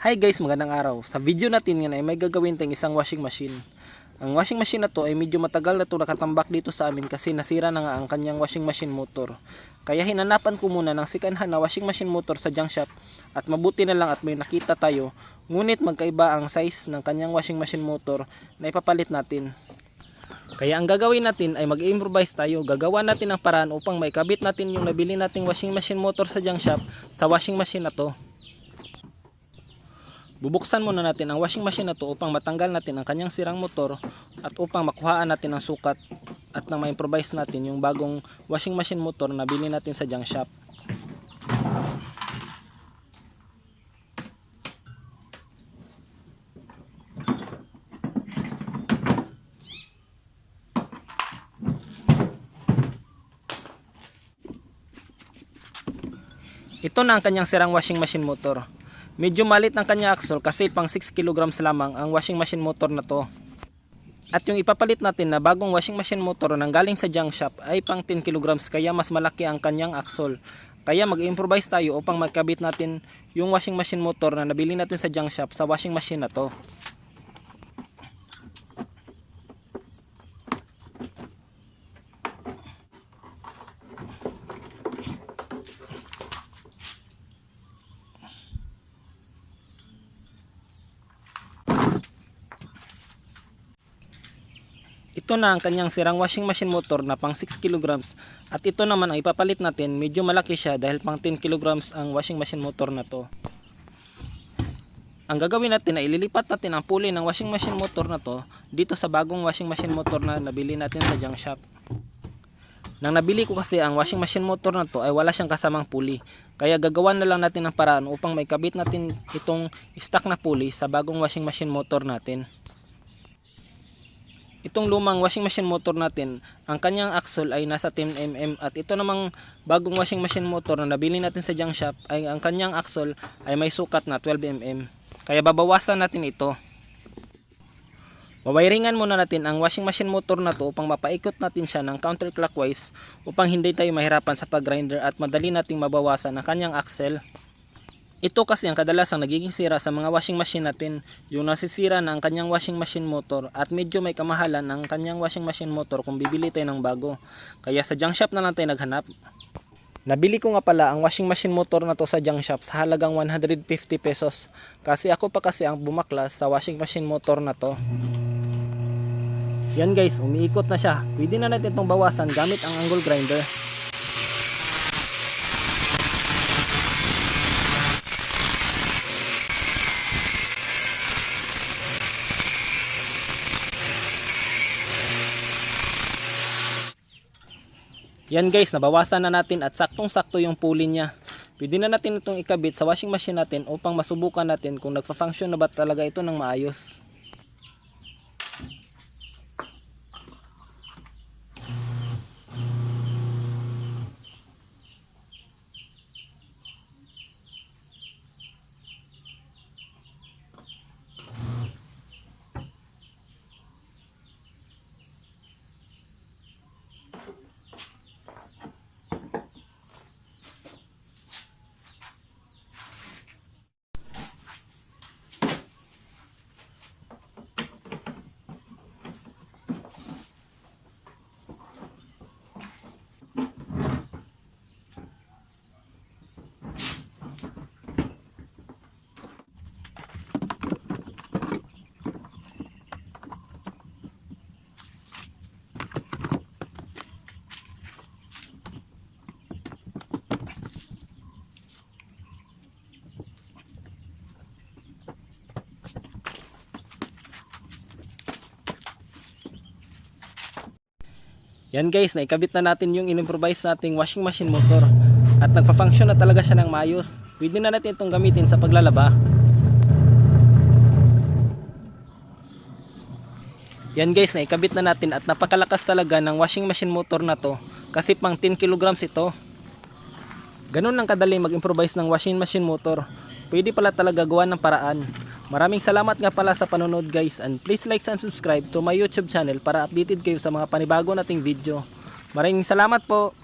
Hi guys, magandang araw. Sa video natin ngayon ay may gagawin tayong isang washing machine. Ang washing machine na to ay medyo matagal na to nakatambak dito sa amin kasi nasira na nga ang kanyang washing machine motor. Kaya hinanapan ko muna ng second hand na washing machine motor sa junk shop at mabuti na lang at may nakita tayo. Ngunit magkaiba ang size ng kanyang washing machine motor na ipapalit natin. Kaya ang gagawin natin ay mag-improvise tayo. Gagawa natin ang paraan upang maikabit natin yung nabili nating washing machine motor sa junk shop sa washing machine na to. Bubuksan muna natin ang washing machine na to upang matanggal natin ang kanyang sirang motor at upang makuhaan natin ang sukat at nang ma-improvise natin yung bagong washing machine motor na bili natin sa junk shop. Ito na ang kanyang sirang washing machine motor. Medyo malit ang kanya axle kasi pang 6 kilograms lamang ang washing machine motor na to. At yung ipapalit natin na bagong washing machine motor nang galing sa junk shop ay pang 10 kilograms kaya mas malaki ang kanyang axle. Kaya mag-improvise tayo upang magkabit natin yung washing machine motor na nabili natin sa junk shop sa washing machine na to. Ito na ang kanyang sirang washing machine motor na pang 6 kilograms at ito naman ang ipapalit natin, medyo malaki siya dahil pang 10 kilograms ang washing machine motor na to. Ang gagawin natin ay ililipat natin ang pulley ng washing machine motor na to dito sa bagong washing machine motor na nabili natin sa junk shop. Nang nabili ko kasi ang washing machine motor na to ay wala siyang kasamang pulley, kaya gagawan na lang natin ng paraan upang maikabit natin itong stock na pulley sa bagong washing machine motor natin. Itong lumang washing machine motor natin, ang kanyang axle ay nasa 10mm at ito namang bagong washing machine motor na nabili natin sa junk shop ay ang kanyang axle ay may sukat na 12mm. Kaya babawasan natin ito. Wawiringan muna natin ang washing machine motor na to upang mapaikot natin siya ng counterclockwise upang hindi tayo mahirapan sa pag-grinder at madali nating mabawasan ang kanyang axle. Ito kasi ang kadalasang nagiging sira sa mga washing machine natin, yung nasisira na ang kanyang washing machine motor at medyo may kamahalan ang kanyang washing machine motor kung bibili tayo ng bago. Kaya sa junk shop na lang tayo naghanap. Nabili ko nga pala ang washing machine motor na to sa junk shop sa halagang 150 pesos. Kasi ako pa kasi ang bumaklas sa washing machine motor na to. Yan guys, umiikot na siya. Pwede na natin itong bawasan gamit ang angle grinder. Yan guys, nabawasan na natin at saktong-sakto yung pulley niya. Pwede na natin itong ikabit sa washing machine natin upang masubukan natin kung nagfa-function na ba talaga ito ng maayos. Yan guys, naikabit na natin yung in-improvise nating washing machine motor at nagfa-function na talaga siya ng maayos. Pwede na natin itong gamitin sa paglalaba. Yan guys, naikabit na natin at napakalakas talaga ng washing machine motor na to kasi pang 10 kilograms ito. Ganun lang kadali mag-improvise ng washing machine motor. Pwede pala talaga gawa ng paraan. Maraming salamat nga pala sa panonood guys, and please like and subscribe to my YouTube channel para updated kayo sa mga panibago nating video. Maraming salamat po.